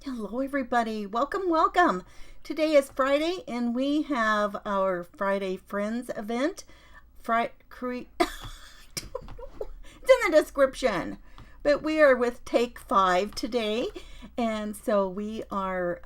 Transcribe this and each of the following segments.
Hello, everybody. Welcome, welcome. Today is Friday, and we have our Friday Friends event. I don't know. It's in the description. But we are with Take 5 today, and so we are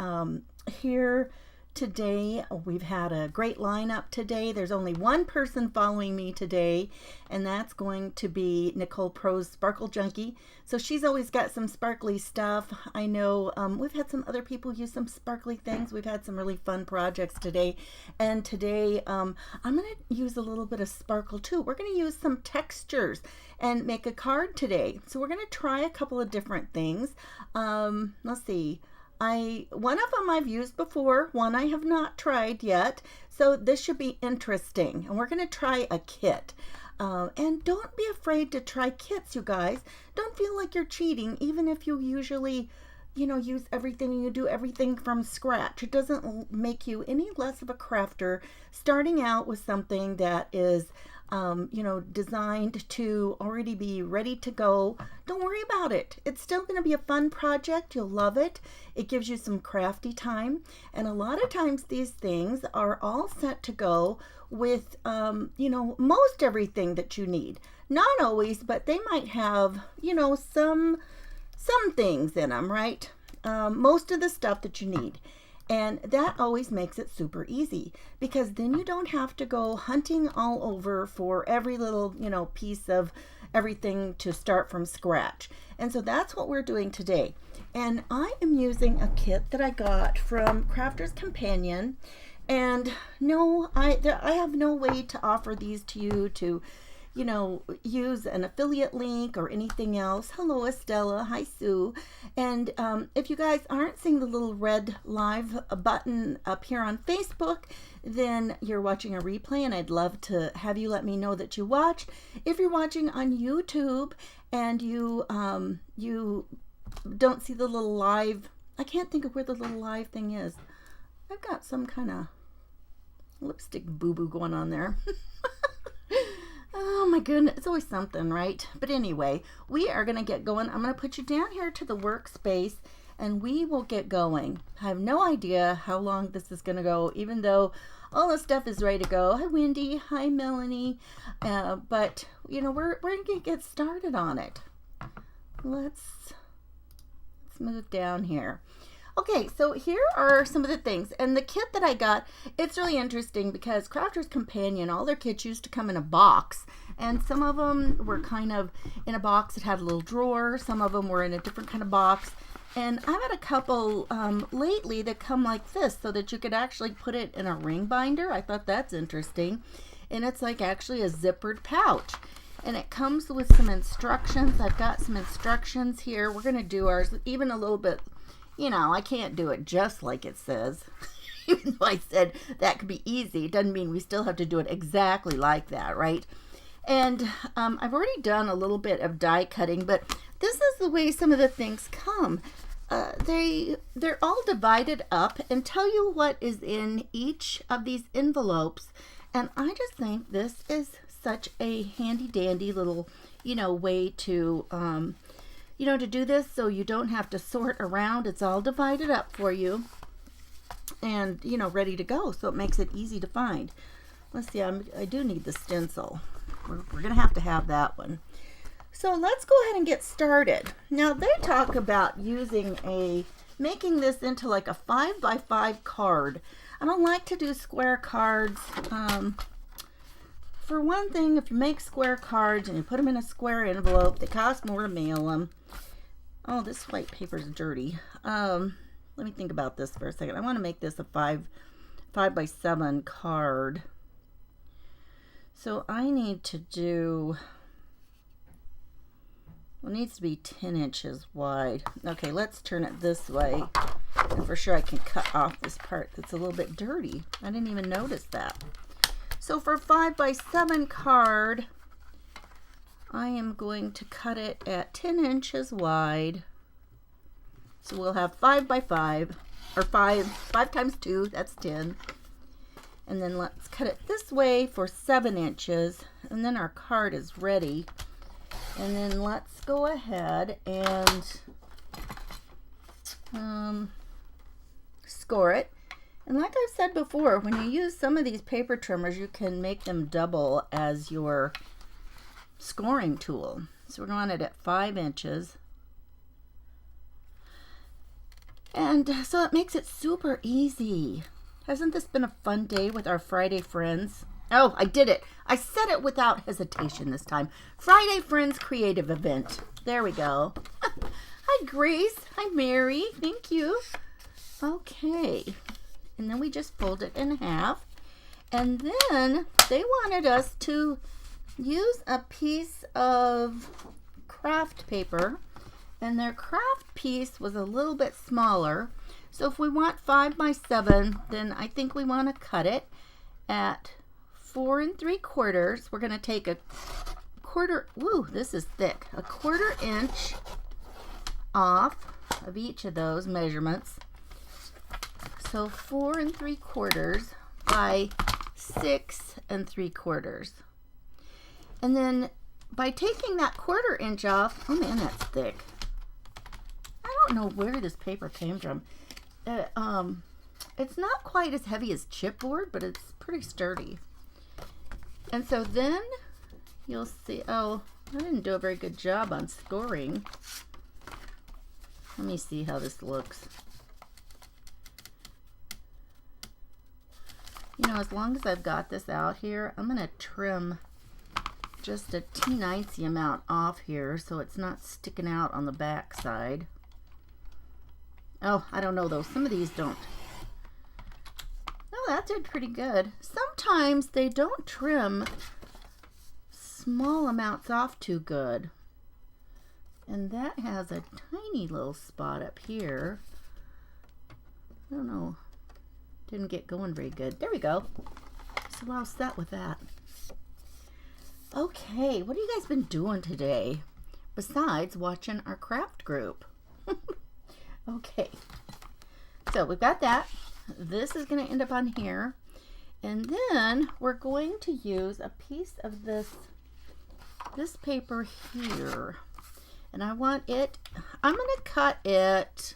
here today. We've had a great lineup today. There's only one person following me today, and that's going to be Nicole, Prose Sparkle Junkie. So she's always got some sparkly stuff. I know we've had some other people use some sparkly things. We've had some really fun projects today, and today I'm going to use a little bit of sparkle too. We're going to use some textures and make a card today. So we're going to try a couple of different things. Let's see. One of them I've used before, one I have not tried yet, so this should be interesting. And we're going to try a kit. And don't be afraid to try kits, you guys. Don't feel like you're cheating, even if you usually, use everything and you do everything from scratch. It doesn't make you any less of a crafter starting out with something that is designed to already be ready to go. Don't worry about it. It's still going to be a fun project. You'll love it. It gives you some crafty time. And a lot of times these things are all set to go with, most everything that you need. Not always, but they might have, some things in them, right? Most of the stuff that you need. And that always makes it super easy because then you don't have to go hunting all over for every little, piece of everything to start from scratch. And so that's what we're doing today. And I am using a kit that I got from Crafter's Companion. And no, I have no way to offer these to you to use an affiliate link or anything else. Hello, Estella. Hi, Sue. And if you guys aren't seeing the little red live button up here on Facebook, then you're watching a replay, and I'd love to have you let me know that you watch. If you're watching on YouTube and you don't see the little live, I can't think of where the little live thing is. I've got some kind of lipstick boo-boo going on there. Oh my goodness, it's always something, right? But anyway, we are going to get going. I'm going to put you down here to the workspace and we will get going. I have no idea how long this is going to go, even though all the stuff is ready to go. Hi, Wendy. Hi, Melanie. But, we're going to get started on it. Let's move down here. Okay, so here are some of the things. And the kit that I got, it's really interesting because Crafter's Companion, all their kits used to come in a box. And some of them were kind of in a box that had a little drawer. Some of them were in a different kind of box. And I've had a couple lately that come like this so that you could actually put it in a ring binder. I thought that's interesting. And it's like actually a zippered pouch. And it comes with some instructions. I've got some instructions here. We're going to do ours even a little bit. I can't do it just like it says. Even though I said that could be easy, it doesn't mean we still have to do it exactly like that, right? And I've already done a little bit of die cutting, but this is the way some of the things come. They're all divided up and tell you what is in each of these envelopes. And I just think this is such a handy dandy little, way to to do this so you don't have to sort around. It's all divided up for you and, ready to go. So it makes it easy to find. Let's see, I do need the stencil. We're going to have that one. So let's go ahead and get started. Now they talk about making this into like a 5x5 card. I don't like to do square cards. For one thing, if you make square cards and you put them in a square envelope, they cost more to mail them. Oh, this white paper is dirty. Let me think about this for a second. I want to make this a 5x7 card. So I need to do, it needs to be 10 inches wide. Okay, let's turn it this way. And for sure I can cut off this part that's a little bit dirty. I didn't even notice that. So for 5x7 card, I am going to cut it at 10 inches wide. So we'll have 5x5, or 5 times 2, that's 10. And then let's cut it this way for 7 inches. And then our card is ready. And then let's go ahead and score it. And like I've said before, when you use some of these paper trimmers, you can make them double as your scoring tool. So we're going to run it at 5 inches. And so it makes it super easy. Hasn't this been a fun day with our Friday friends? Oh, I did it. I said it without hesitation this time. Friday Friends Creative Event. There we go. Hi, Grace. Hi, Mary. Thank you. Okay. And then we just fold it in half. And then they wanted us to use a piece of craft paper. And their craft piece was a little bit smaller. So if we want 5 by 7, then I think we want to cut it at 4 3/4. We're going to take a quarter, woo, this is thick, a 1/4 inch off of each of those measurements. So 4 3/4 by 6 3/4. And then by taking that 1/4 inch off, oh man, that's thick. I don't know where this paper came from. It's not quite as heavy as chipboard, but it's pretty sturdy. And so then you'll see, oh, I didn't do a very good job on scoring. Let me see how this looks. You know, as long as I've got this out here, I'm going to trim just a teensy amount off here so it's not sticking out on the back side. Oh, I don't know though. Some of these don't. Oh, that did pretty good. Sometimes they don't trim small amounts off too good. And that has a tiny little spot up here. I don't know. Didn't get going very good. There we go. So we're all set with that. Okay, what have you guys been doing today besides watching our craft group? Okay, so we've got that. This is going to end up on here. And then we're going to use a piece of this paper here. And I want it, I'm going to cut it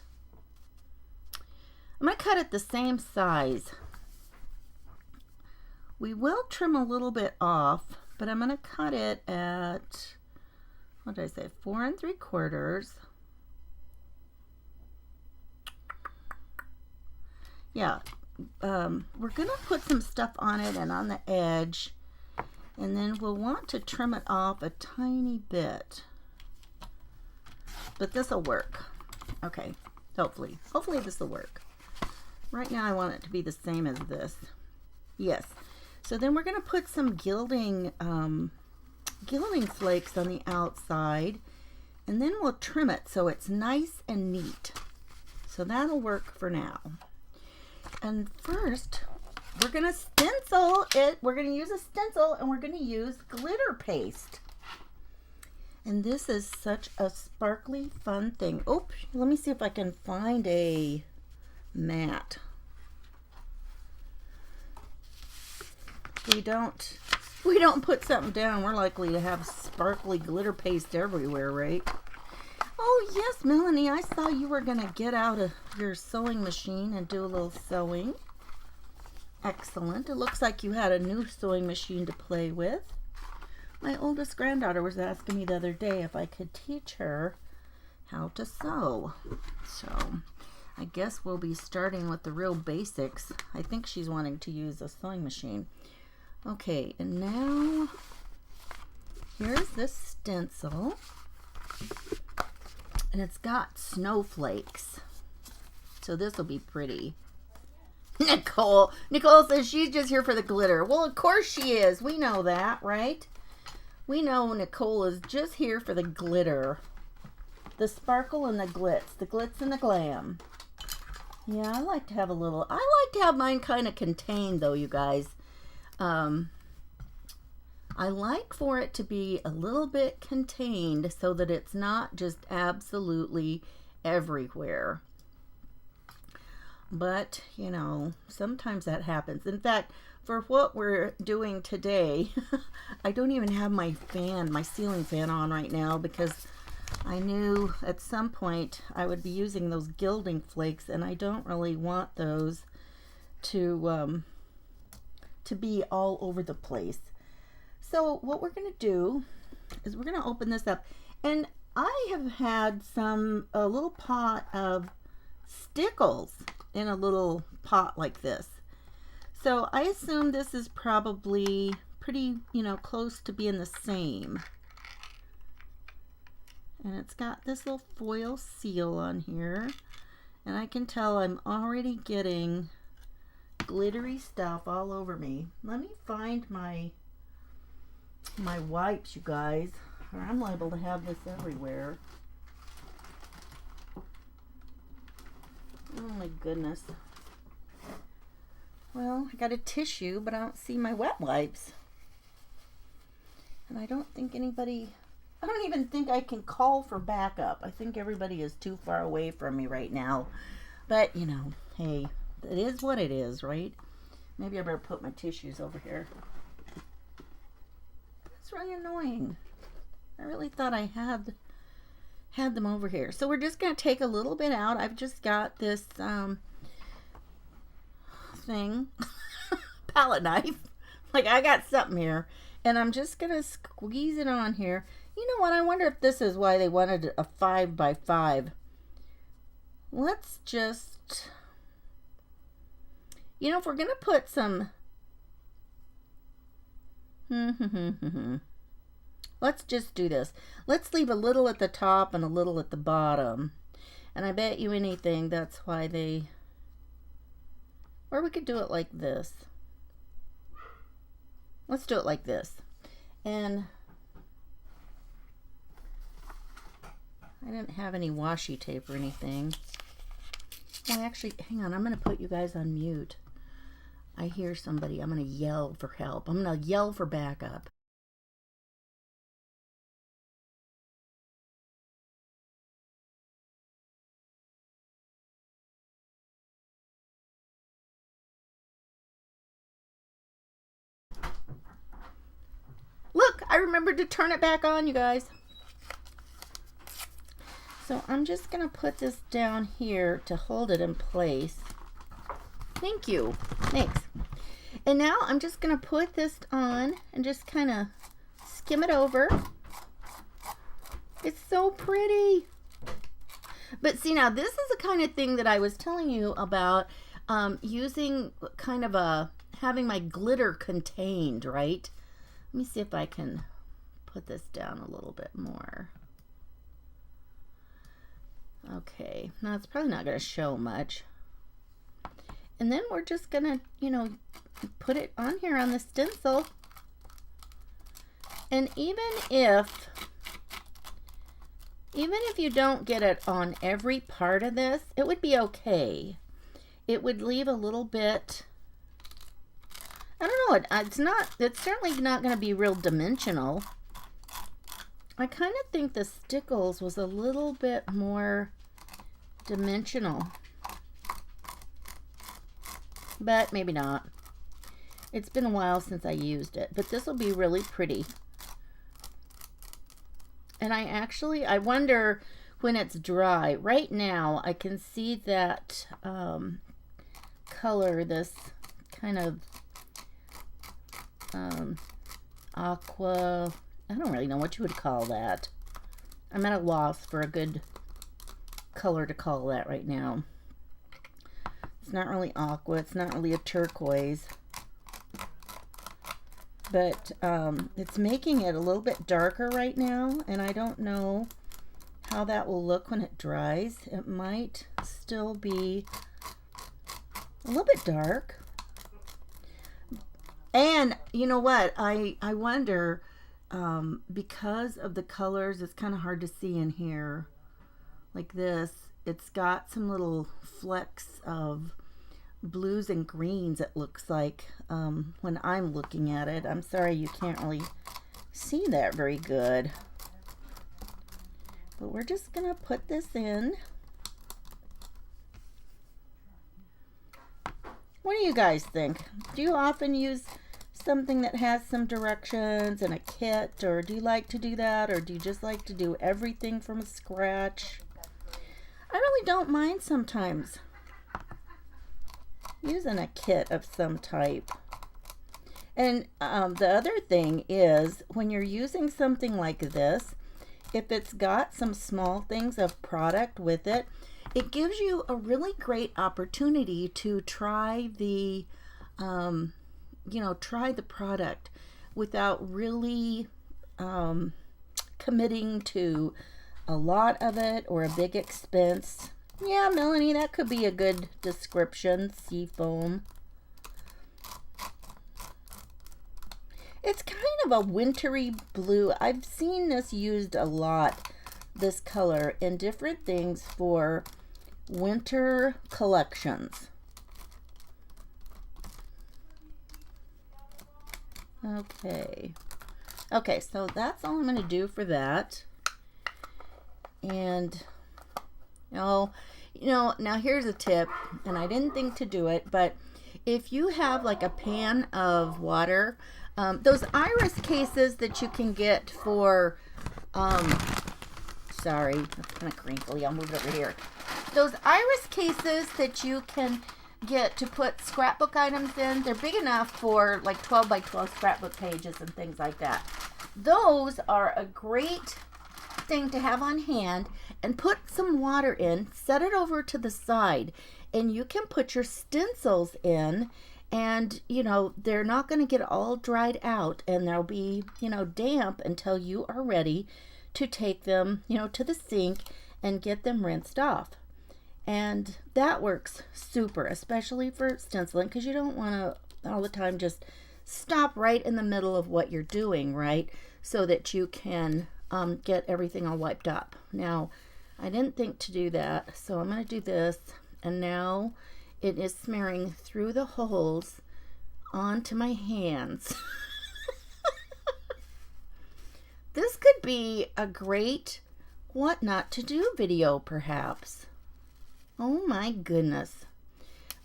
the same size. We will trim a little bit off, but I'm going to cut it at, what did I say, 4 3/4. Yeah, we're going to put some stuff on it and on the edge, and then we'll want to trim it off a tiny bit. But this will work. Okay, hopefully this will work. Right now I want it to be the same as this. Yes. So then we're going to put some gilding flakes on the outside, and then we'll trim it so it's nice and neat. So that'll work for now. And first, we're going to stencil it. We're going to use a stencil, and we're going to use glitter paste. And this is such a sparkly, fun thing. Oops, let me see if I can find a mat. We don't put something down, we're likely to have sparkly glitter paste everywhere, right? Oh yes, Melanie, I saw you were gonna get out of your sewing machine and do a little sewing. Excellent. It looks like you had a new sewing machine to play with. My oldest granddaughter was asking me the other day if I could teach her how to sew. So I guess we'll be starting with the real basics. I think she's wanting to use a sewing machine. Okay, and now here's this stencil. And it's got snowflakes. So this will be pretty. Nicole says she's just here for the glitter. Well, of course she is. We know that, right? We know Nicole is just here for the glitter. The sparkle and the glitz and the glam. Yeah, I like to have mine kind of contained though, you guys. I like for it to be a little bit contained so that it's not just absolutely everywhere. But, you know, sometimes that happens. In fact, for what we're doing today, I don't even have my ceiling fan on right now because I knew at some point I would be using those gilding flakes, and I don't really want those to be all over the place. So what we're going to do is we're going to open this up, and I have had a little pot of stickles in a little pot like this. So I assume this is probably pretty, close to being the same. And it's got this little foil seal on here, and I can tell I'm already getting glittery stuff all over me. Let me find my wipes, you guys, or I'm liable to have this everywhere. Oh my goodness. Well, I got a tissue, but I don't see my wet wipes. And I don't even think I can call for backup. I think everybody is too far away from me right now. But, hey, it is what it is, right? Maybe I better put my tissues over here. That's really annoying. I really thought I had them over here. So we're just going to take a little bit out. I've just got this thing, palette knife. Like, I got something here. And I'm just going to squeeze it on here. You know what? I wonder if this is why they wanted a 5x5. Let's just, if we're going to put some, let's just do this. Let's leave a little at the top and a little at the bottom. And I bet you anything that's why or we could do it like this. Let's do it like this. And I didn't have any washi tape or anything. Well, actually, hang on. I'm going to put you guys on mute. I hear somebody. I'm going to yell for help. I'm going to yell for backup. Look, I remembered to turn it back on, you guys. So I'm just going to put this down here to hold it in place. Thank you. Thanks. And now I'm just going to put this on and just kind of skim it over. It's so pretty. But see, now this is the kind of thing that I was telling you about, using kind of having my glitter contained, right? Let me see if I can put this down a little bit more. Okay, now it's probably not going to show much. And then we're just going to, put it on here on the stencil. And even if you don't get it on every part of this, it would be okay. It would leave a little bit, I don't know, it's certainly not going to be real dimensional. I kind of think the stickles was a little bit more dimensional, but maybe not. It's been a while since I used it, but this will be really pretty. And I wonder when it's dry. Right now, I can see that color, this kind of aqua, I don't really know what you would call that. I'm at a loss for a good color to call that right now. It's not really aqua, it's not really a turquoise, but it's making it a little bit darker right now, and I don't know how that will look when it dries. It might still be a little bit dark. And you know what, I wonder, because of the colors, it's kind of hard to see in here like this. It's got some little flecks of blues and greens, it looks like, when I'm looking at it. I'm sorry you can't really see that very good. But we're just going to put this in. What do you guys think? Do you often use something that has some directions and a kit, or do you like to do that, or do you just like to do everything from scratch? I really don't mind sometimes using a kit of some type. And the other thing is, when you're using something like this, if it's got some small things of product with it, it gives you a really great opportunity to try the, try the product without really committing to a lot of it or a big expense. Yeah, Melanie, that could be a good description. Seafoam. It's kind of a wintry blue. I've seen this used a lot, this color, in different things for winter collections. Okay, so that's all I'm going to do for that. And now here's a tip, and I didn't think to do it, but if you have like a pan of water, those iris cases that you can get for, sorry, it's kind of crinkly, I'll move it over here. Those iris cases that you can get to put scrapbook items in, they're big enough for like 12 by 12 scrapbook pages and things like that. Those are a great thing to have on hand, and put some water in, set it over to the side, and you can put your stencils in, and they're not going to get all dried out, and they'll be damp until you are ready to take them to the sink and get them rinsed off. And that works super, especially for stenciling, because you don't want to all the time just stop right in the middle of what you're doing, right? So that you can get everything all wiped up. Now, I didn't think to do that, so I'm going to do this, and now it is smearing through the holes onto my hands. This could be a great what not to do video, perhaps. Oh my goodness.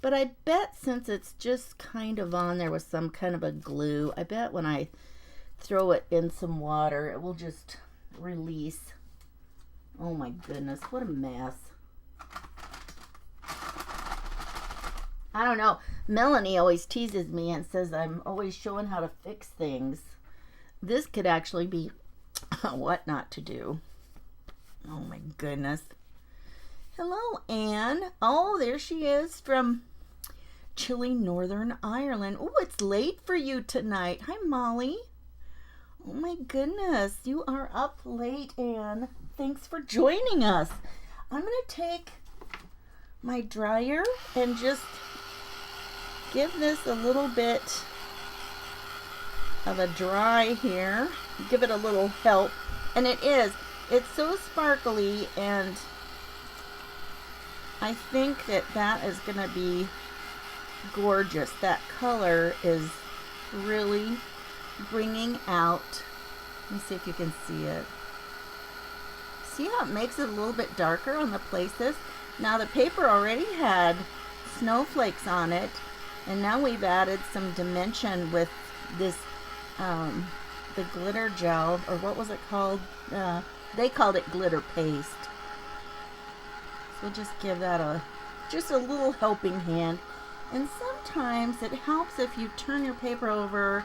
But I bet since it's just kind of on there with some kind of a glue, I bet when I throw it in some water, it will just release. Oh my goodness, what a mess. I don't know. Melanie always teases me and says I'm always showing how to fix things. This could actually be what not to do. Oh my goodness. Hello, Anne. Oh, there she is from chilly Northern Ireland. Oh, it's late for you tonight. Hi, Molly. Oh my goodness, you are up late, Anne. Thanks for joining us. I'm going to take my dryer and just give this a little bit of a dry here. Give it a little help. And it's so sparkly, and I think that is going to be gorgeous. That color is really bringing out, let me see if you can see it. See how it makes it a little bit darker on the places? Now the paper already had snowflakes on it, and now we've added some dimension with this, the glitter gel, or what was it called? They called it glitter paste. So just give that just a little helping hand. And sometimes it helps if you turn your paper over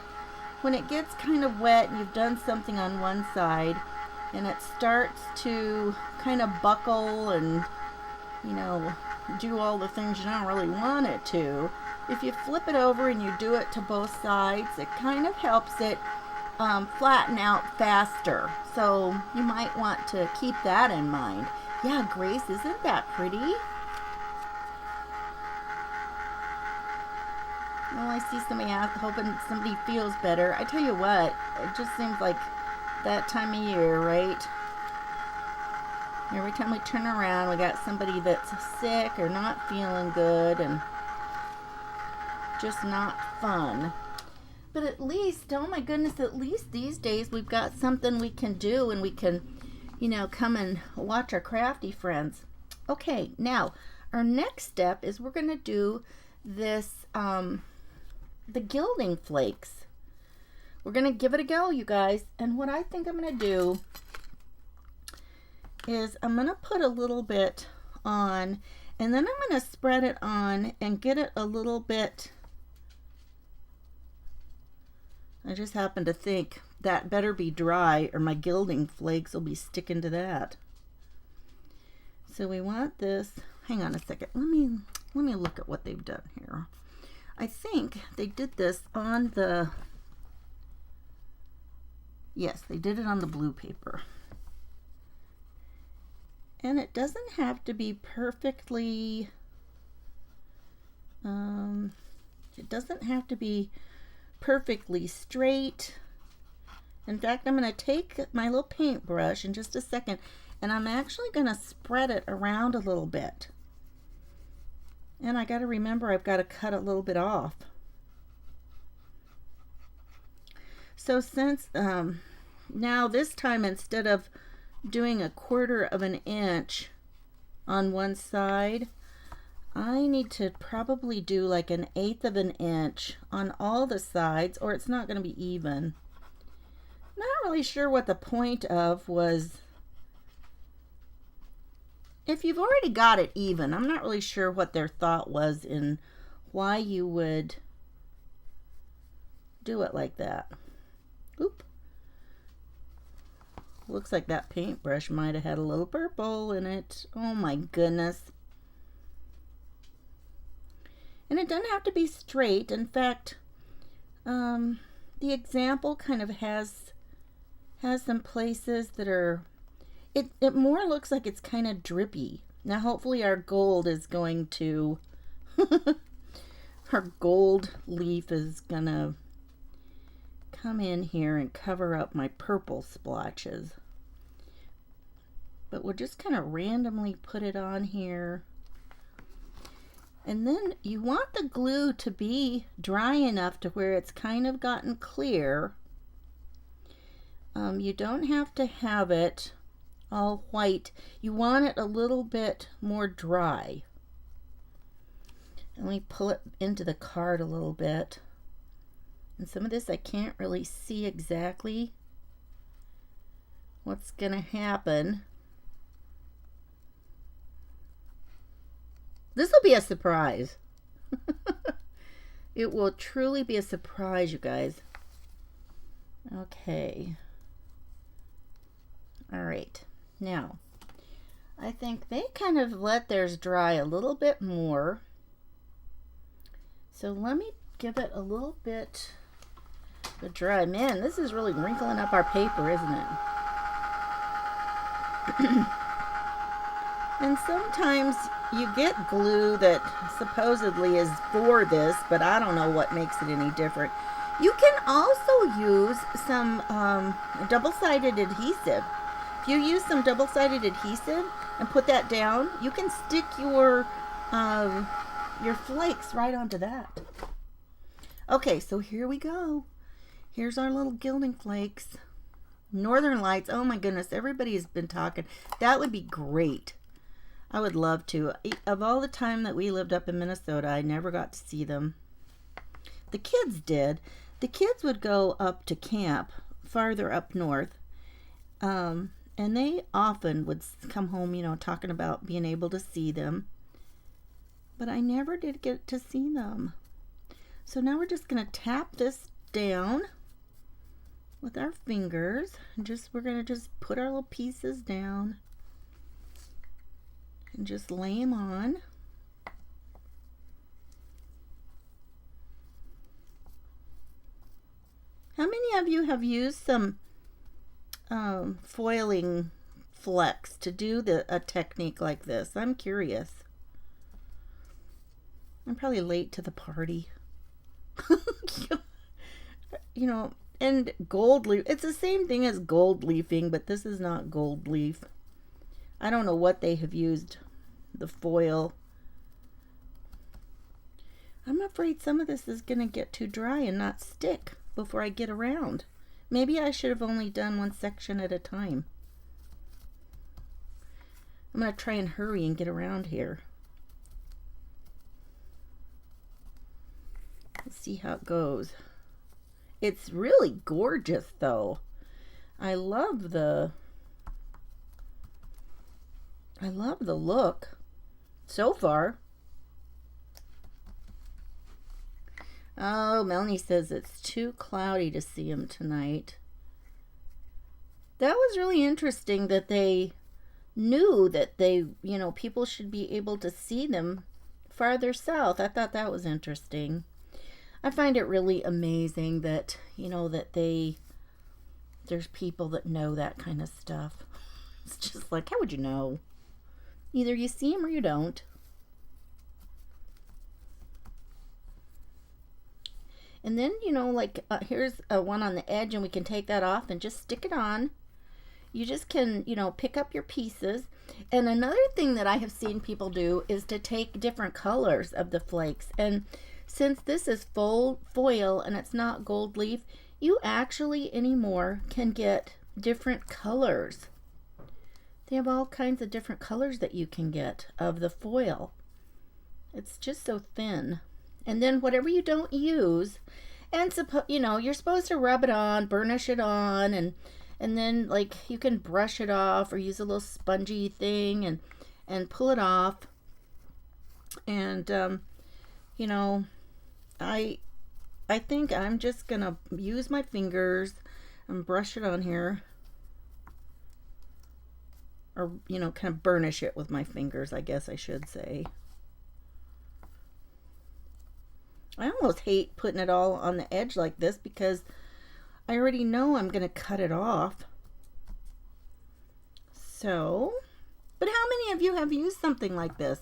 when it gets kind of wet and you've done something on one side and it starts to kind of buckle and do all the things you don't really want it to. If you flip it over and you do it to both sides, it kind of helps it flatten out faster. So you might want to keep that in mind. Yeah, Grace, isn't that pretty? Well, I see somebody out hoping somebody feels better. I tell you what, it just seems like that time of year, right? Every time we turn around, we got somebody that's sick or not feeling good, and just not fun. But at least, oh my goodness, at least these days we've got something we can do, and we can, come and watch our crafty friends. Okay, now, our next step is we're going to do this, the gilding flakes. we're going to give it a go, you guys. And what I think I'm going to do is I'm going to put a little bit on, and then I'm going to spread it on and get it a little bit. I just happen to think that better be dry or my gilding flakes will be sticking to that. So we want this. Hang on a second. Let me look at what they've done here. I think they did this on the, yes, they did it on the blue paper. And it doesn't have to be perfectly, it doesn't have to be perfectly straight. In fact, I'm going to take my little paintbrush in just a second, and I'm actually going to spread it around a little bit. And I got to remember I've got to cut a little bit off. So since now this time, instead of doing 1/4 of an inch on one side, I need to probably do like 1/8 of an inch on all the sides, or it's not going to be even. Not really sure what the point of was. If you've already got it even, I'm not really sure what their thought was in why you would do it like that. Oop. Looks like that paintbrush might have had a little purple in it. Oh my goodness. And it doesn't have to be straight. In fact, the example kind of has some places that are, it more looks like it's kind of drippy. Now hopefully our gold is going to, our gold leaf is gonna come in here and cover up my purple splotches. But we'll just kind of randomly put it on here. And then you want the glue to be dry enough to where it's kind of gotten clear. You don't have to have it all white. You want it a little bit more dry. And let me pull it into the card a little bit. And some of this I can't really see exactly what's going to happen. This will be a surprise. It will truly be a surprise, you guys. Okay. All right. Now, I think they kind of let theirs dry a little bit more. So let me give it a little bit of dry. Man, this is really wrinkling up our paper, isn't it? And sometimes you get glue that supposedly is for this, but I don't know what makes it any different. You can also use some double-sided adhesive. If you use some double-sided adhesive and put that down, you can stick your flakes right onto that. Okay, so here we go. Here's our little gilding flakes. Northern Lights. Oh my goodness, everybody's been talking. That would be great. I would love to. Of all the time that we lived up in Minnesota, I never got to see them. The kids did. The kids would go up to camp farther up north. And they often would come home, you know, talking about being able to see them. But I never did get to see them. So now we're just going to tap this down with our fingers. And we're going to just put our little pieces down. And just lay them on. How many of you have used some foiling flex to do a technique like this? I'm curious. I'm probably late to the party. You know, and gold leaf. It's the same thing as gold leafing, but this is not gold leaf. I don't know what they have used the foil. I'm afraid some of this is going to get too dry and not stick before I get around. Maybe I should have only done one section at a time. I'm going to try and hurry and get around here. Let's see how it goes. It's really gorgeous, though. I love the look so far. Oh, Melanie says it's too cloudy to see him tonight. That was really interesting that they knew that people should be able to see them farther south. I thought that was interesting. I find it really amazing that, there's people that know that kind of stuff. It's just like, how would you know? Either you see them or you don't. And then, here's one on the edge, and we can take that off and just stick it on. You just can, pick up your pieces. And another thing that I have seen people do is to take different colors of the flakes. And since this is foil and it's not gold leaf, you actually anymore can get different colors. They have all kinds of different colors that you can get of the foil. It's just so thin. And then whatever you don't use, and you're supposed to rub it on, burnish it on, and then you can brush it off or use a little spongy thing and pull it off. And I think I'm just gonna use my fingers and brush it on here, or kind of burnish it with my fingers, I guess I should say. I almost hate putting it all on the edge like this because I already know I'm going to cut it off. So, but how many of you have used something like this?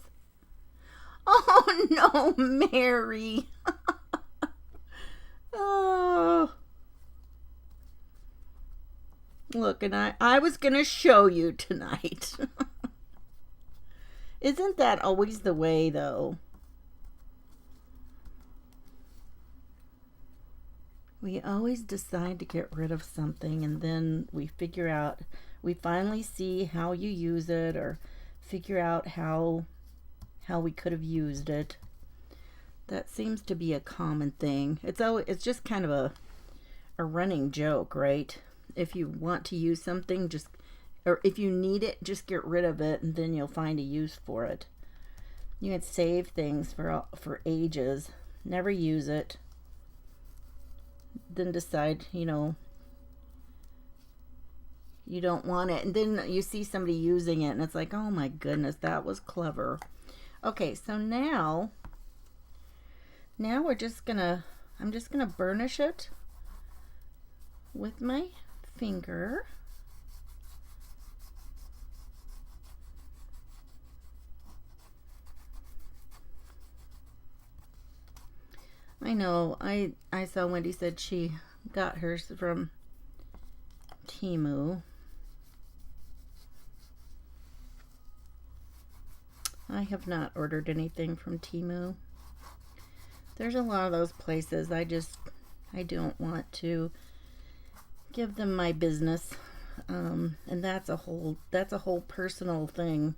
Oh no, Mary. Oh. Look, and I was going to show you tonight. Isn't that always the way, though? We always decide to get rid of something, and then we finally see how you use it, or figure out how we could have used it. That seems to be a common thing. It's just kind of a running joke, right? If you want to use something, or if you need it, just get rid of it, and then you'll find a use for it. You can save things for ages, never use it, then decide, you don't want it, and then you see somebody using it, and it's like, oh my goodness, that was clever. Okay, so now I'm just gonna burnish it with my finger. I know, I saw Wendy said she got hers from Temu. I have not ordered anything from Temu. There's a lot of those places. I don't want to give them my business. And that's a whole personal thing.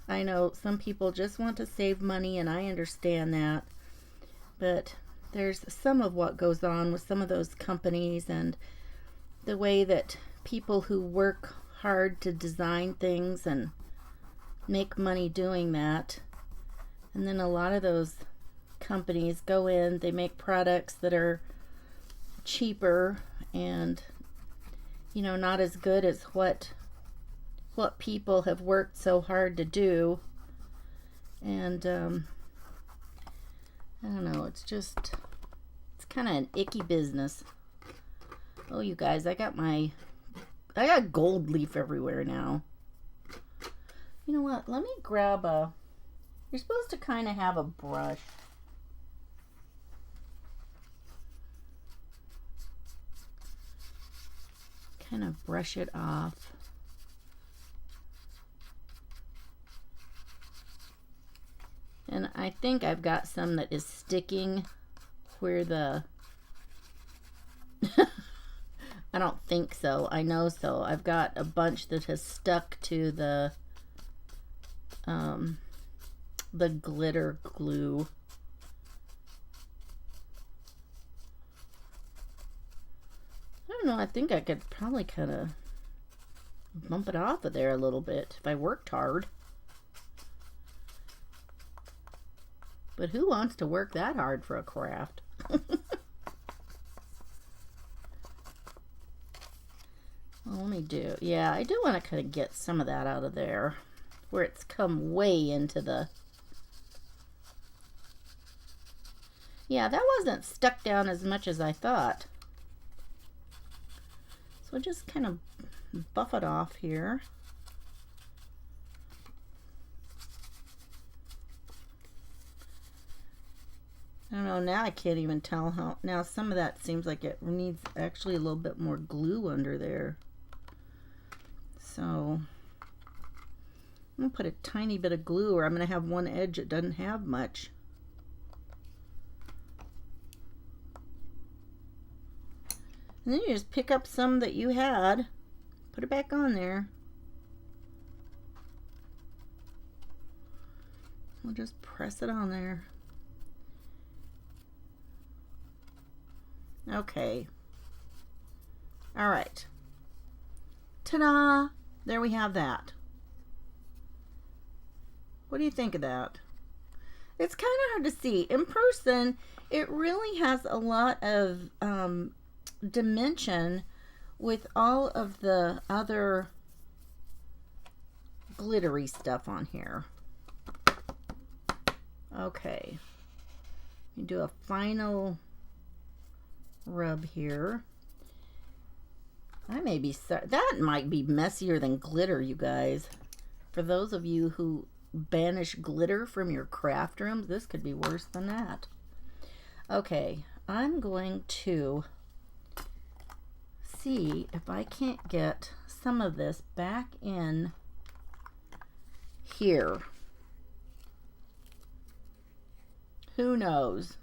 I know some people just want to save money, and I understand that. But there's some of what goes on with some of those companies, and the way that people who work hard to design things and make money doing that, and then a lot of those companies go in, they make products that are cheaper and not as good as what people have worked so hard to do. And I don't know, it's kind of an icky business. Oh, you guys, I got gold leaf everywhere now. You know what? Let me grab you're supposed to kind of have a brush. Kind of brush it off. And I think I've got some that is sticking where the... I don't think so. I know so. I've got a bunch that has stuck to the glitter glue. though I think I could probably kind of bump it off of there a little bit if I worked hard. But who wants to work that hard for a craft? Well, let me do, yeah, I do want to kind of get some of that out of there where it's come way into the, yeah, that wasn't stuck down as much as I thought. So just kind of buff it off here. I don't know, now I can't even tell how, now some of that seems like it needs actually a little bit more glue under there. So I'm going to put a tiny bit of glue, or I'm going to have one edge that doesn't have much. And then you just pick up some that you had, put it back on there. We'll just press it on there. Okay. All right. Ta-da! There we have that. What do you think of that? It's kind of hard to see. In person, it really has a lot of dimension with all of the other glittery stuff on here. Okay. You do a final rub here. I may be sorry. That might be messier than glitter, you guys. For those of you who banish glitter from your craft rooms, this could be worse than that. Okay, I'm going to see if I can't get some of this back in here. Who knows?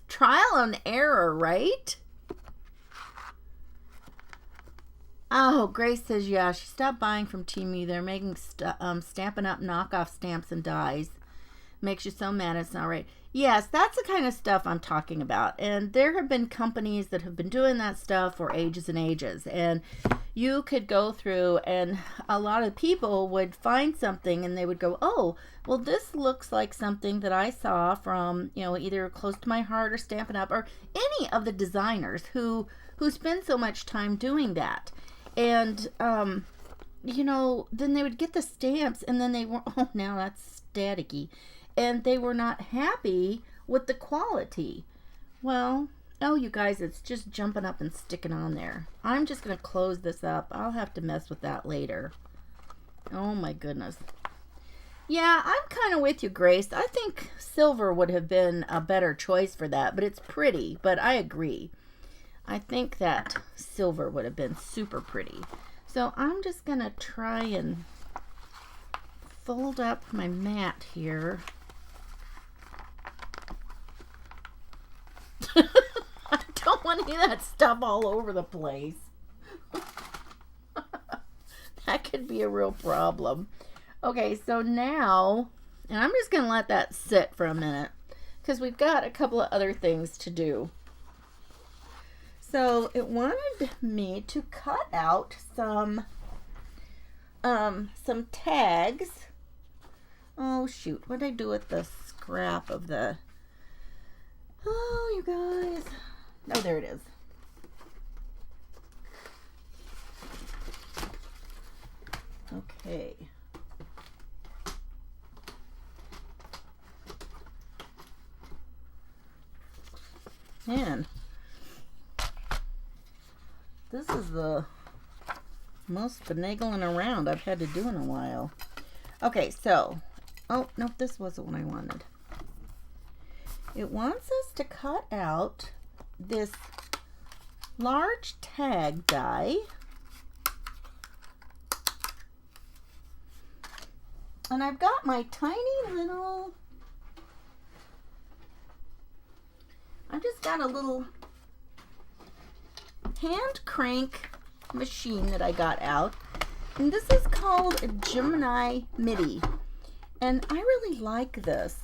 Trial and error, right? Oh, Grace says, yeah, she stopped buying from Temu. They're making Stampin' Up! Knockoff stamps and dies. Makes you so mad it's not right. Yes, that's the kind of stuff I'm talking about. And there have been companies that have been doing that stuff for ages and ages. And you could go through and a lot of people would find something and they would go, oh, well, this looks like something that I saw from, you know, either Close to My Heart or Stampin' Up! Or any of the designers who spend so much time doing that. And, you know, then they would get the stamps and then they were, oh, now that's staticky. And they were not happy with the quality. Well, oh, you guys, it's just jumping up and sticking on there. I'm just going to close this up. I'll have to mess with that later. Oh, my goodness. Yeah, I'm kind of with you, Grace. I think silver would have been a better choice for that, but it's pretty. But I agree. I think that silver would have been super pretty. So I'm just going to try and fold up my mat here. I don't want any of that stuff all over the place. That could be a real problem. Okay, so now, and I'm just going to let that sit for a minute because we've got a couple of other things to do. So it wanted me to cut out some tags. Oh shoot, what did I do with the scrap of the, oh you guys, oh there it is. Okay. Man, this is the most finagling around I've had to do in a while. Okay, so, oh, nope, this wasn't what I wanted. It wants us to cut out this large tag die. And I've got my tiny little, I've just got a little hand crank machine that I got out, and this is called a Gemini MIDI, and I really like this.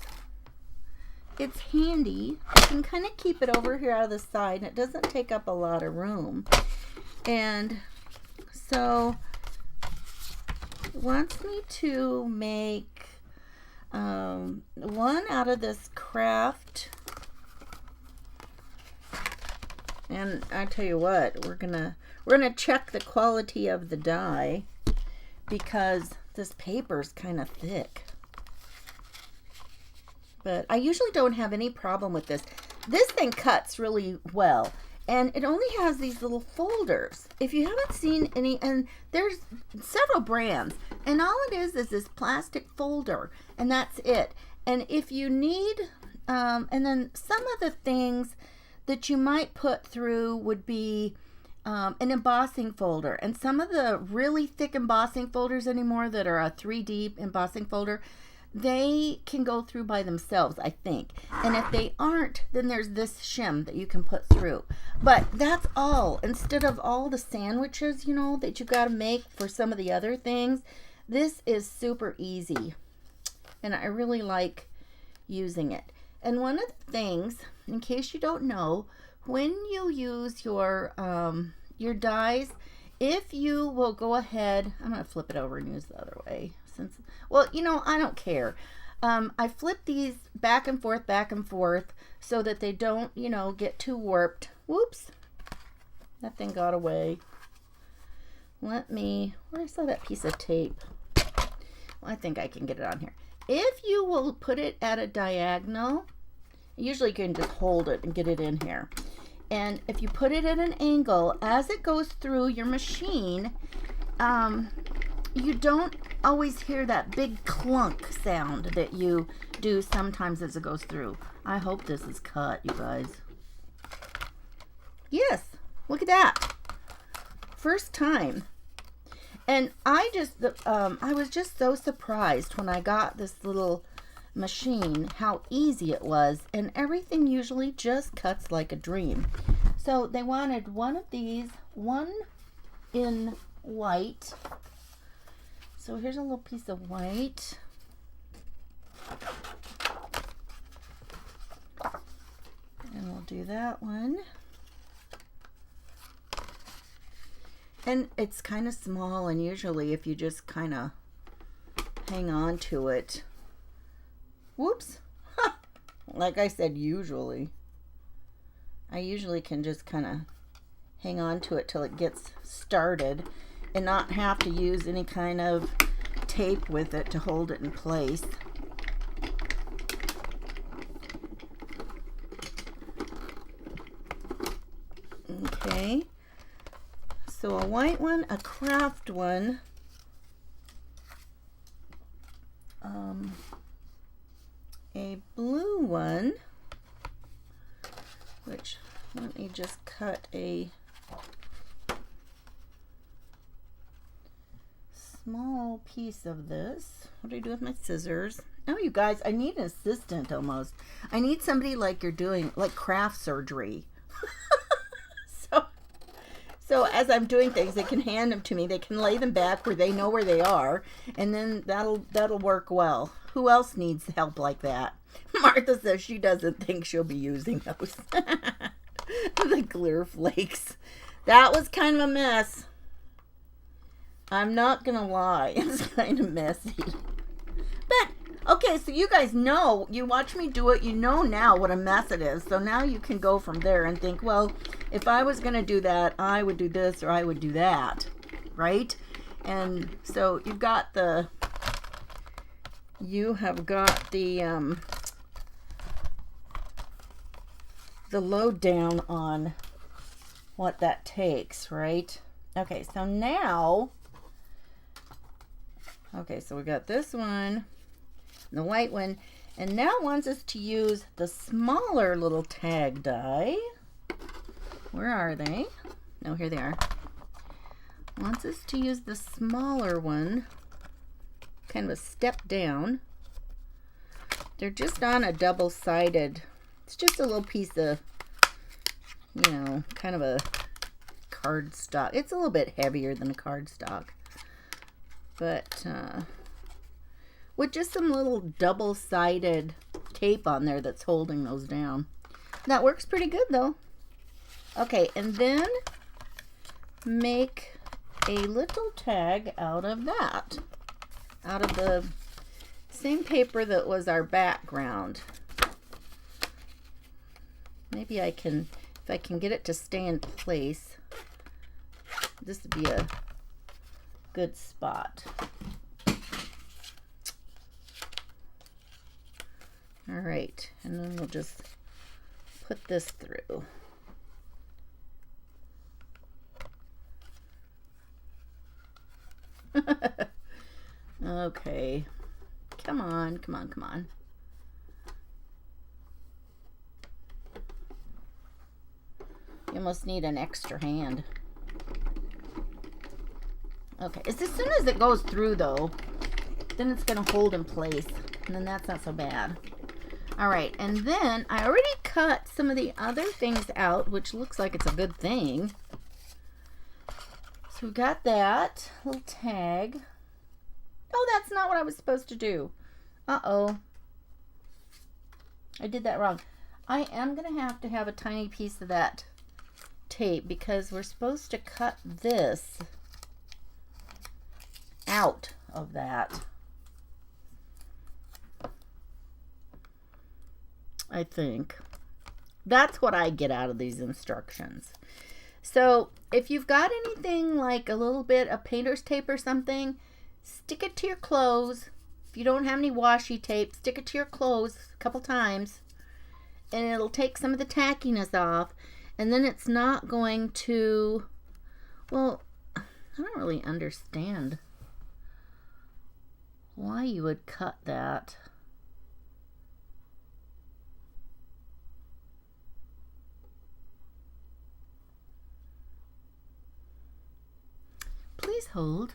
it's handy. You can kind of keep it over here out of the side, and it doesn't take up a lot of room. And so it wants me to make one out of this craft. And I tell you what, we're gonna check the quality of the die, because this paper's kind of thick. But I usually don't have any problem with this. This thing cuts really well. And it only has these little folders. If you haven't seen any, and there's several brands, and all it is this plastic folder, and that's it. And if you need, and then some of the things that you might put through would be an embossing folder. And some of the really thick embossing folders anymore that are a 3D embossing folder, they can go through by themselves, I think. And if they aren't, then there's this shim that you can put through. But that's all. Instead of all the sandwiches, you know, that you got to make for some of the other things, this is super easy. And I really like using it. And one of the things, in case you don't know, when you use your dies, if you will go ahead, I'm going to flip it over and use the other way. Since, well, you know, I don't care. I flip these back and forth so that they don't, you know, get too warped. Whoops. That thing got away. Let me, where I saw that piece of tape. Well, I think I can get it on here. If you will put it at a diagonal, usually you can just hold it and get it in here. And if you put it at an angle, as it goes through your machine, you don't always hear that big clunk sound that you do sometimes as it goes through. I hope this is cut, you guys. Yes, look at that. First time. And I was just so surprised when I got this little machine, how easy it was. And everything usually just cuts like a dream. So they wanted one of these, one in white. So here's a little piece of white. And we'll do that one. And it's kind of small, and usually if you just kind of hang on to it. Whoops. Like I said, usually. I usually can just kind of hang on to it till it gets started and not have to use any kind of tape with it to hold it in place. Okay. So a white one, a craft one, a blue one, which let me just cut a small piece of this. What do I do with my scissors? Oh, you guys, I need an assistant almost. I need somebody like you're doing, like craft surgery. So as I'm doing things, they can hand them to me. They can lay them back where they know where they are, and then that'll work well. Who else needs help like that? Martha says she doesn't think she'll be using those. The clear flakes. That was kind of a mess. I'm not gonna lie, it's kind of messy. But okay, so you guys know, you watch me do it, you know now what a mess it is. So now you can go from there and think, well, if I was going to do that, I would do this or I would do that, right? And so you have got the lowdown on what that takes, right? Okay, so now, okay, so we got this one, the white one, and now it wants us to use the smaller little tag die. Where are they? No, here they are. Wants us to use the smaller one, kind of a step down. They're just on a double-sided, it's just a little piece of, you know, kind of a cardstock. It's a little bit heavier than a cardstock. But with just some little double-sided tape on there that's holding those down. That works pretty good though. Okay, and then make a little tag out of that. Out of the same paper that was our background. Maybe I can, if I can get it to stay in place, this would be a good spot. All right, and then we'll just put this through. Okay, come on, come on, come on. You almost need an extra hand. Okay, it's as soon as it goes through though, then it's gonna hold in place, and then that's not so bad. All right, and then I already cut some of the other things out, which looks like it's a good thing. So we got that little tag. Oh, that's not what I was supposed to do. Uh-oh. I did that wrong. I am going to have a tiny piece of that tape because we're supposed to cut this out of that. I think. That's what I get out of these instructions. So if you've got anything like a little bit of painter's tape or something, stick it to your clothes. If you don't have any washi tape, stick it to your clothes a couple times and it'll take some of the tackiness off, and then it's not going to, well, I don't really understand why you would cut that. Please hold.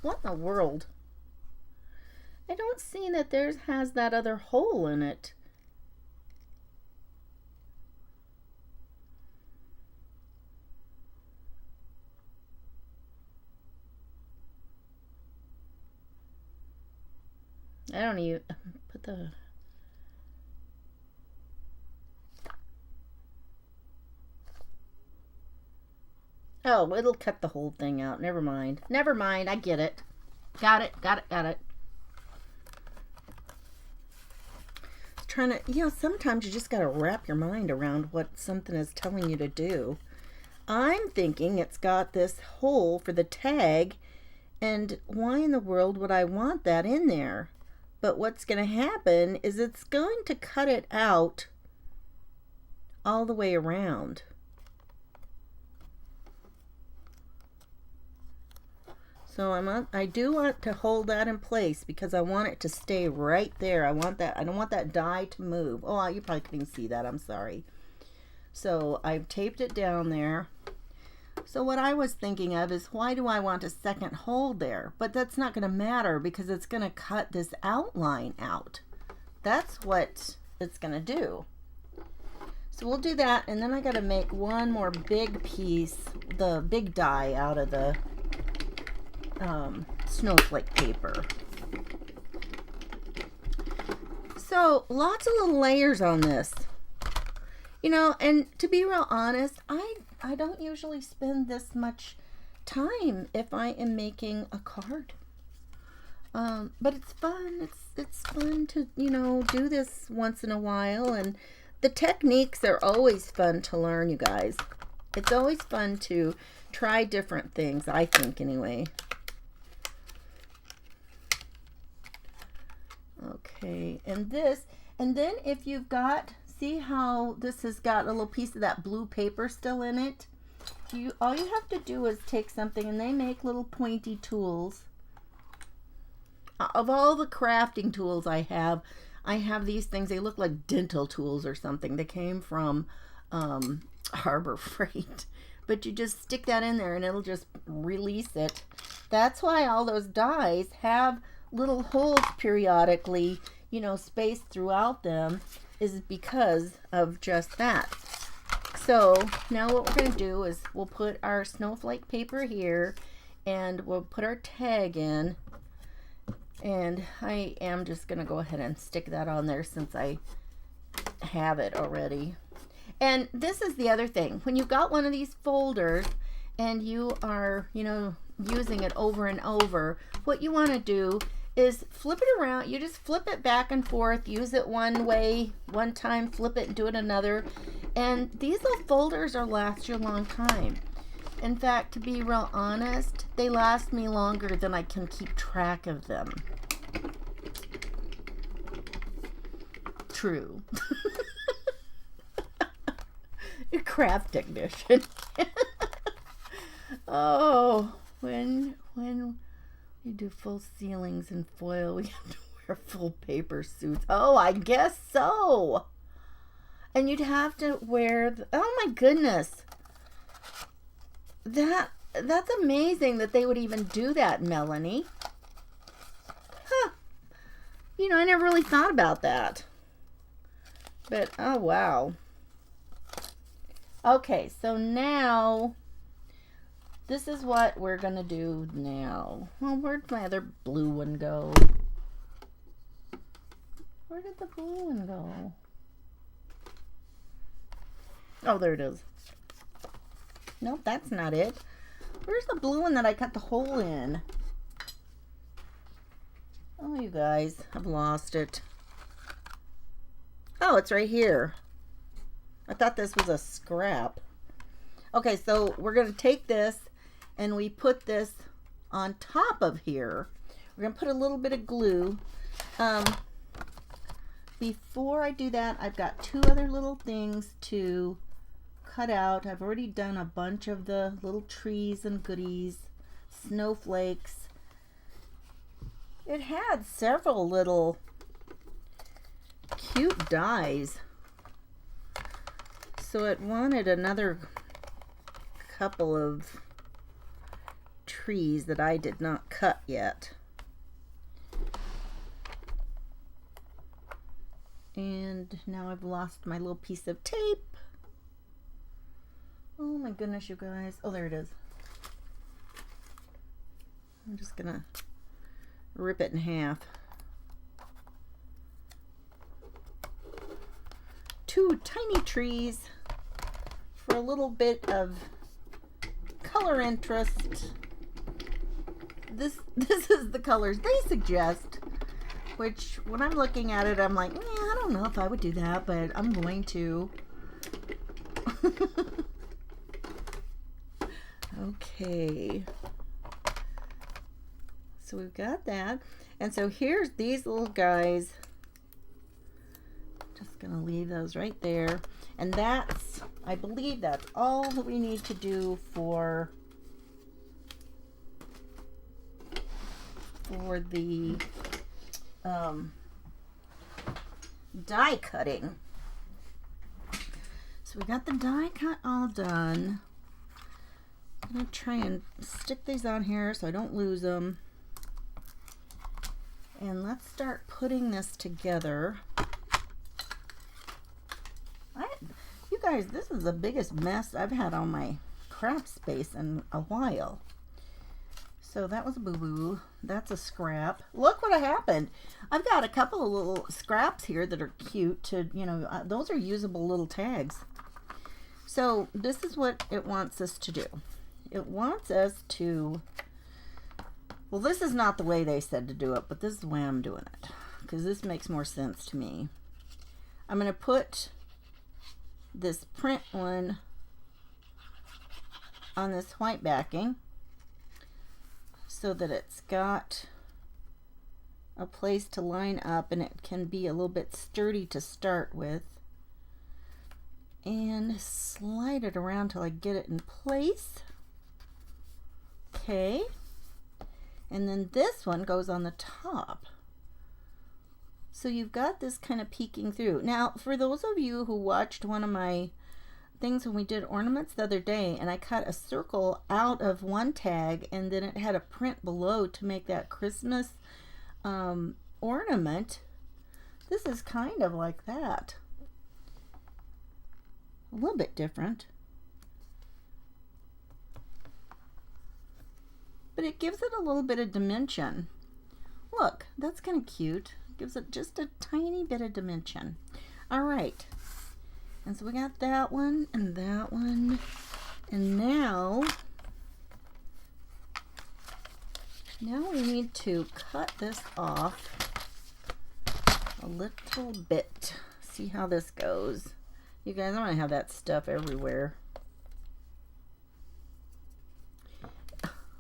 What in the world? I don't see that theirs has that other hole in it. I don't even put the... Oh, it'll cut the whole thing out. Never mind. Never mind. I get it. Got it. Got it. Got it. Trying to, you know, sometimes you just got to wrap your mind around what something is telling you to do. I'm thinking it's got this hole for the tag, and why in the world would I want that in there? But what's going to happen is it's going to cut it out all the way around. So I do want to hold that in place because I want it to stay right there. I don't want that die to move. Oh, you probably couldn't see that. I'm sorry. So I've taped it down there. So what I was thinking of is, why do I want a second hole there? But that's not going to matter because it's going to cut this outline out. That's what it's going to do. So we'll do that, and then I got to make one more big piece, the big die out of the snowflake paper. So lots of little layers on this, you know, and to be real honest, I don't usually spend this much time if I am making a card, but it's fun. It's fun to, you know, do this once in a while, and the techniques are always fun to learn, you guys. It's always fun to try different things, I think, anyway. Okay, and then if you've got, see how this has got a little piece of that blue paper still in it? All you have to do is take something, and they make little pointy tools. Of all the crafting tools I have these things. They look like dental tools or something. They came from Harbor Freight. But you just stick that in there and it'll just release it. That's why all those dies have little holes periodically, you know, spaced throughout them, is because of just that. So now what we're going to do is we'll put our snowflake paper here, and we'll put our tag in, And I am just going to go ahead and stick that on there since I have it already. And this is the other thing. When you've got one of these folders and you are, using it over and over, what you want to do is flip it around. You just flip it back and forth. Use it one way, one time, flip it and do it another. And these little folders will last you a long time. In fact, to be real honest, they last me longer than I can keep track of them. True. Craft technician. Oh, when you do full ceilings in foil, we have to wear full paper suits. Oh, I guess so. And you'd have to wear oh my goodness. That's amazing that they would even do that, Melanie. Huh. I never really thought about that. But, oh, wow. Okay, so now, this is what we're going to do now. Well, where'd my other blue one go? Where did the blue one go? Oh, there it is. Nope, that's not it. Where's the blue one that I cut the hole in? Oh, you guys, I've lost it. Oh, it's right here. I thought this was a scrap. Okay, so we're going to take this and we put this on top of here. We're going to put a little bit of glue. Before I do that, I've got two other little things to cut out. I've already done a bunch of the little trees and goodies, snowflakes. It had several little cute dies, so it wanted another couple of trees that I did not cut yet. And now I've lost my little piece of tape. Oh my goodness, you guys. Oh, there it is. I'm just gonna rip it in half. Two tiny trees for a little bit of color interest. This is the colors they suggest, which when I'm looking at it, I'm like, I don't know if I would do that, but I'm going to. Okay. So we've got that. And so here's these little guys. Just going to leave those right there. And that's, I believe that's all that we need to do for the die cutting. So we got the die cut all done. I'm going to try and stick these on here so I don't lose them. And let's start putting this together. You guys, this is the biggest mess I've had on my craft space in a while. So that was a boo-boo. That's a scrap. Look what happened. I've got a couple of little scraps here that are cute to, those are usable little tags. So this is what it wants us to do. It wants us to, well, this is not the way they said to do it, but this is the way I'm doing it, because this makes more sense to me. I'm going to put this print one on this white backing so that it's got a place to line up and it can be a little bit sturdy to start with, and slide it around till I get it in place. Okay, and then this one goes on the top. So you've got this kind of peeking through. Now, for those of you who watched one of my things when we did ornaments the other day, and I cut a circle out of one tag, and then it had a print below to make that Christmas ornament, this is kind of like that. A little bit different. But it gives it a little bit of dimension. Look, that's kind of cute. Gives it just a tiny bit of dimension. All right. And so we got that one and that one. And now we need to cut this off a little bit. See how this goes. You guys, I want to have that stuff everywhere.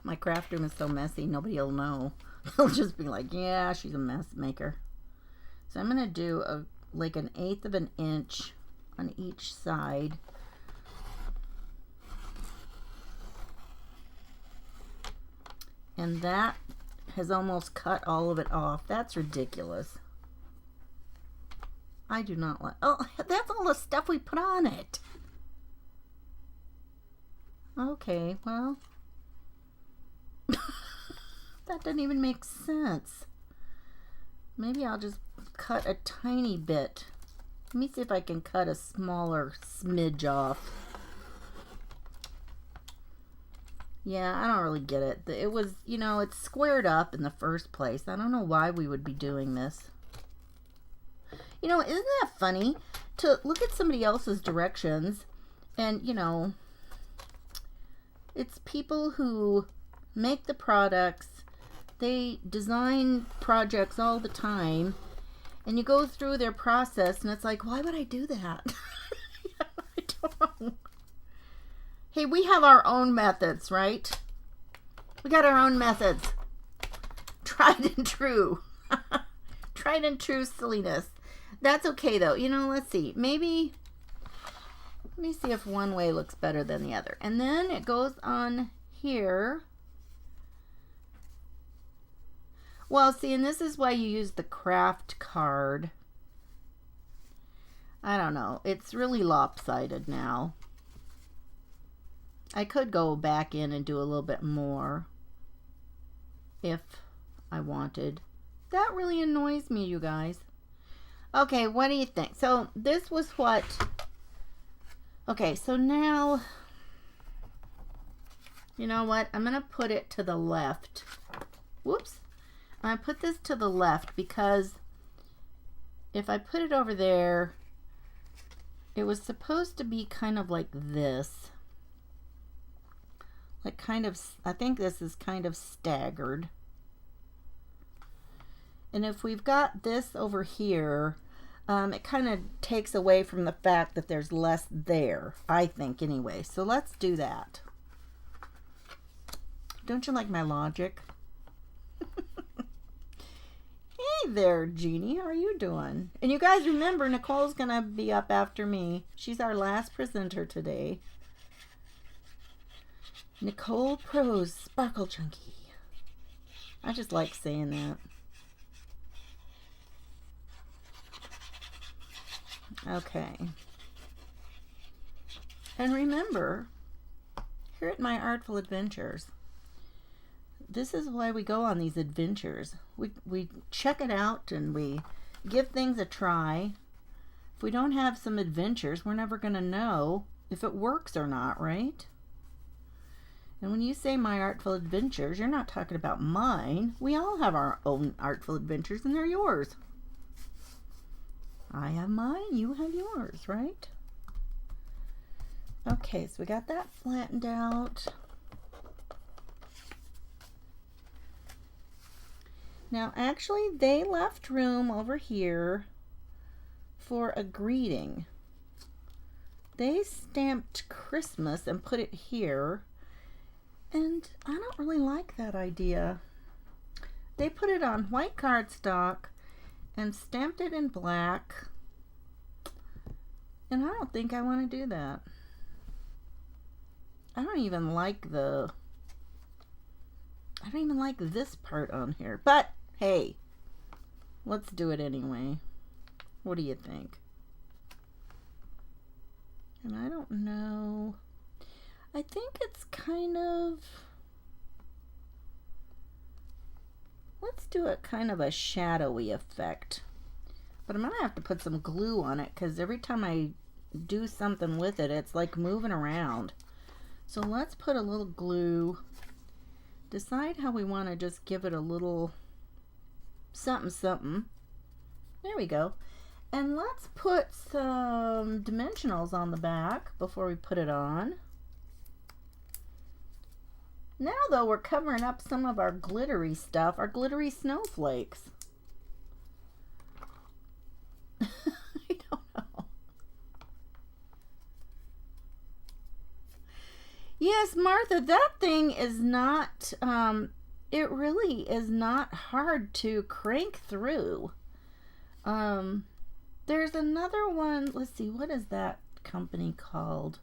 My craft room is so messy, nobody will know. They'll just be like, yeah, she's a mess maker. So I'm going to do like 1/8 of an inch on each side. And that has almost cut all of it off. That's ridiculous. I do not like... Oh, that's all the stuff we put on it. Okay, well... that doesn't even make sense. Maybe I'll just cut a tiny bit. Let me see if I can cut a smaller smidge off. Yeah, I don't really get it. It was, you know, it's squared up in the first place. I don't know why we would be doing this. You know, isn't that funny to look at somebody else's directions and, you know, it's people who make the products, they design projects all the time, and you go through their process and it's like, why would I do that? I don't know. Hey, we have our own methods, right? We got our own methods. Tried and true. Tried and true silliness. That's okay though. You know, let's see. Maybe, let me see if one way looks better than the other. And then it goes on here. Well, see, and this is why you use the craft card. I don't know. It's really lopsided now. I could go back in and do a little bit more if I wanted. That really annoys me, you guys. Okay, what do you think? So this was what... Okay, so now... You know what? I'm going to put it to the left. Whoops. I put this to the left because if I put it over there, it was supposed to be kind of like this. Like kind of, I think this is kind of staggered. And if we've got this over here, it kind of takes away from the fact that there's less there, I think anyway. So let's do that. Don't you like my logic? Hey there, Jeannie. How are you doing? And you guys remember, Nicole's going to be up after me. She's our last presenter today. Nicole Prose, Sparkle Junkie. I just like saying that. Okay. And remember, here at My Artful Adventures, this is why we go on these adventures. We check it out and we give things a try. If we don't have some adventures, we're never going to know if it works or not, right? And when you say My Artful Adventures, you're not talking about mine. We all have our own artful adventures and they're yours. I have mine, you have yours, right? Okay, so we got that flattened out. Now, actually, they left room over here for a greeting. They stamped Christmas and put it here. And I don't really like that idea. They put it on white cardstock and stamped it in black. And I don't think I want to do that. I don't even like this part on here. But, hey, let's do it anyway. What do you think? And I don't know. I think it's kind of... Let's do it kind of a shadowy effect. But I'm going to have to put some glue on it because every time I do something with it, it's like moving around. So let's put a little glue. Decide how we want to just give it a little something something. There we go. And let's put some dimensionals on the back before we put it on. Now though, we're covering up some of our glittery stuff, our glittery snowflakes. I don't know. Yes, Martha, that thing is not, it really is not hard to crank through. There's another one. Let's see, what is that company called?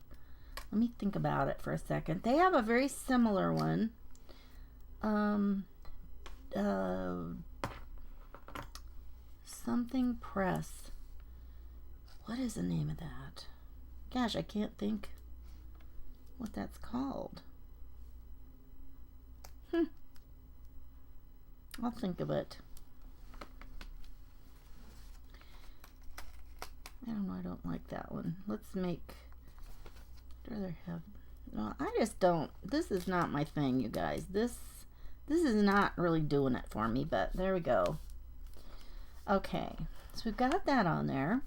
Let me think about it for a second. They have a very similar one. Something Press. What is the name of that? Gosh, I can't think what that's called. I'll think of it. I don't know, I don't like that one. Let's make, what do they have? No, I just don't, this is not my thing, you guys. This is not really doing it for me, but there we go. Okay, so we've got that on there.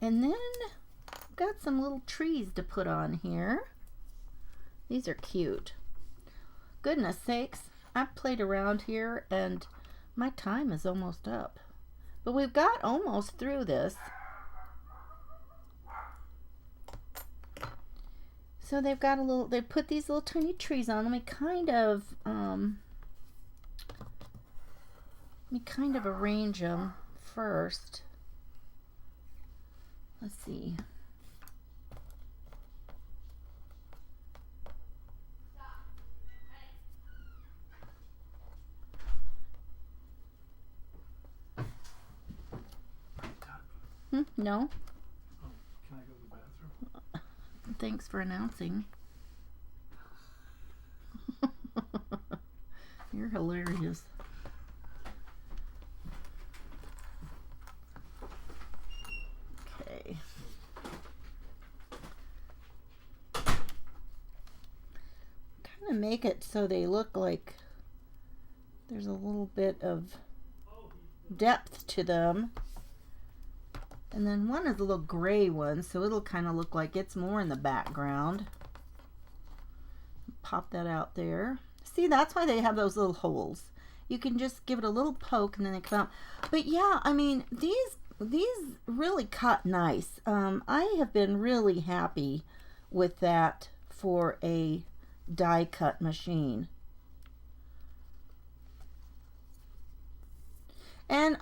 And then we've got some little trees to put on here. These are cute. Goodness sakes, I've played around here and my time is almost up. But we've got almost through this. So they've got a little, they put these little tiny trees on. Let me kind of arrange them first. Let's see. No. Can I go to the bathroom? Thanks for announcing. You're hilarious. Okay. Kind of make it so they look like there's a little bit of depth to them. And then one is a little gray one, so it'll kind of look like it's more in the background. Pop that out there. See, that's why they have those little holes. You can just give it a little poke and then they come out. But yeah, I mean, these really cut nice. I have been really happy with that for a die cut machine. And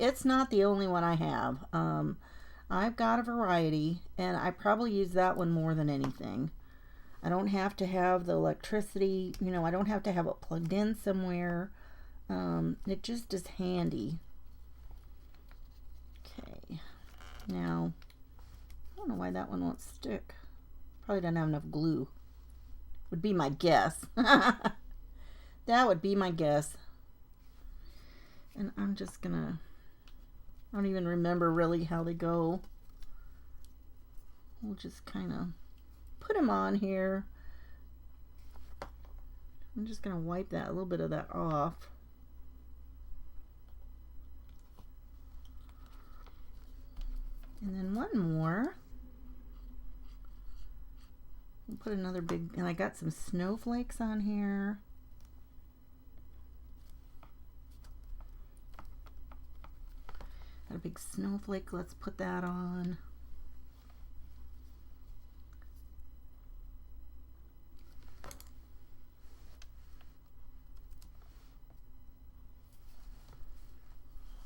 it's not the only one I have. I've got a variety, and I probably use that one more than anything. I don't have to have the electricity, you know, I don't have to have it plugged in somewhere. It just is handy. Okay, now, I don't know why that one won't stick. Probably doesn't have enough glue. Would be my guess. That would be my guess. And I'm just gonna, I don't even remember really how they go. We'll just kind of put them on here. I'm just gonna wipe that, a little bit of that off. And then one more. We'll put another big, and I got some snowflakes on here. Got a big snowflake, let's put that on.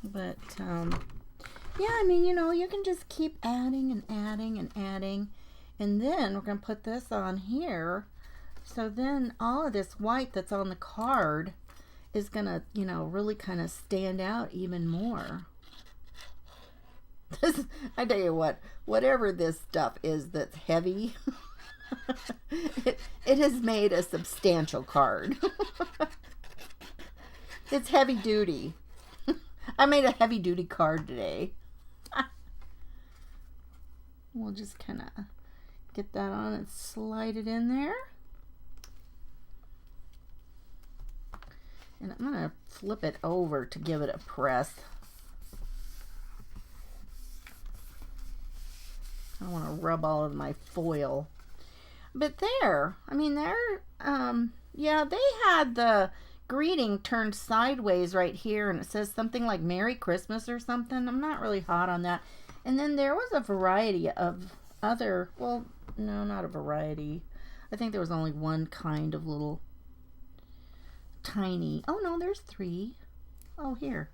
But, yeah, I mean, you know, you can just keep adding and adding and adding. And then we're going to put this on here. So then all of this white that's on the card is going to, you know, really kind of stand out even more. I tell you what, whatever this stuff is that's heavy, it has made a substantial card. It's heavy duty. I made a heavy duty card today. We'll just kind of get that on and slide it in there. And I'm going to flip it over to give it a press. I don't want to rub all of my foil. But there, I mean, yeah, they had the greeting turned sideways right here, and it says something like Merry Christmas or something. I'm not really hot on that. And then there was a variety of other, well, no, not a variety. I think there was only one kind of little tiny, oh no, there's 3. Oh, here.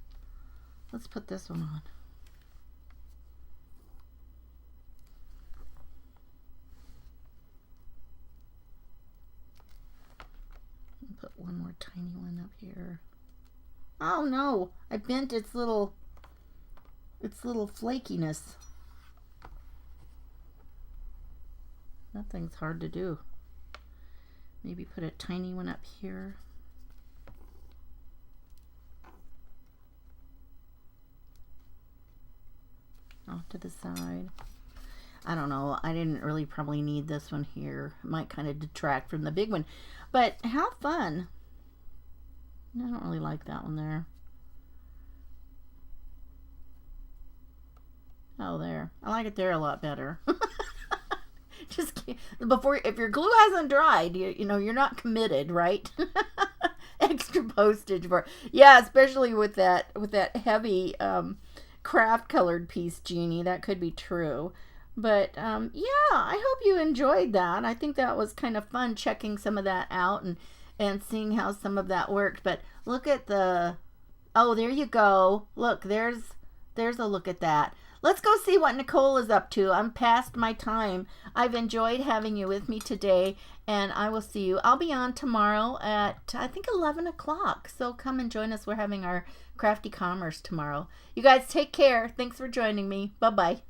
Let's put this one on. Put one more tiny one up here. Oh no, I bent its little flakiness. Nothing's hard to do. Maybe put a tiny one up here. Off to the side. I don't know. I didn't really probably need this one here. It might kind of detract from the big one. But how fun. I don't really like that one there. Oh, there. I like it there a lot better. Just before, if your glue hasn't dried, you know, you're not committed, right? Extra postage for, yeah, especially with that heavy craft colored piece, Jeannie. That could be true. But yeah, I hope you enjoyed that. I think that was kind of fun checking some of that out and seeing how some of that worked. But look at the, oh, there you go. Look, there's a look at that. Let's go see what Nicole is up to. I'm past my time. I've enjoyed having you with me today, and I will see you. I'll be on tomorrow at, I think, 11 o'clock. So come and join us. We're having our Crafty Commerce tomorrow. You guys take care. Thanks for joining me. Bye-bye.